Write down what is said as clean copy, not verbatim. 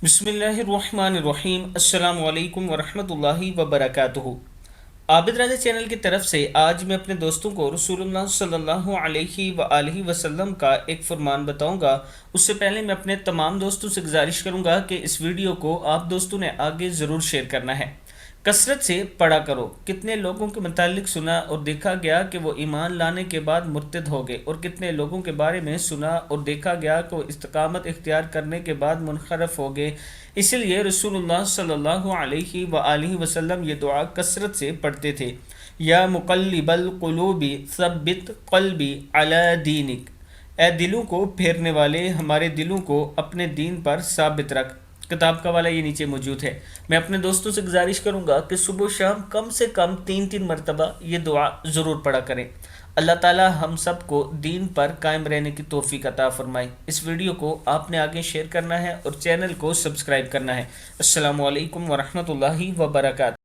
بسم اللہ الرحمن الرحیم۔ السلام علیکم ورحمۃ اللہ وبرکاتہ۔ عابد راجہ چینل کی طرف سے آج میں اپنے دوستوں کو رسول اللہ صلی اللہ علیہ وآلہ وسلم کا ایک فرمان بتاؤں گا۔ اس سے پہلے میں اپنے تمام دوستوں سے گزارش کروں گا کہ اس ویڈیو کو آپ دوستوں نے آگے ضرور شیئر کرنا ہے۔ کثرت سے پڑھا کرو۔ کتنے لوگوں کے متعلق سنا اور دیکھا گیا کہ وہ ایمان لانے کے بعد مرتد ہو گئے، اور کتنے لوگوں کے بارے میں سنا اور دیکھا گیا کہ وہ استقامت اختیار کرنے کے بعد منحرف ہو گئے۔ اسی لیے رسول اللہ صلی اللہ علیہ وآلہ وسلم یہ دعا کثرت سے پڑھتے تھے: یا مقلب القلوب ثبت قلبی علی دینک، اے دلوں کو پھیرنے والے، ہمارے دلوں کو اپنے دین پر ثابت رکھ۔ کتاب کا والا یہ نیچے موجود ہے۔ میں اپنے دوستوں سے گزارش کروں گا کہ صبح و شام کم سے کم 3 مرتبہ یہ دعا ضرور پڑھا کریں۔ اللہ تعالی ہم سب کو دین پر قائم رہنے کی توفیق عطا فرمائے۔ اس ویڈیو کو آپ نے آگے شیئر کرنا ہے اور چینل کو سبسکرائب کرنا ہے۔ السلام علیکم ورحمۃ اللہ وبرکاتہ۔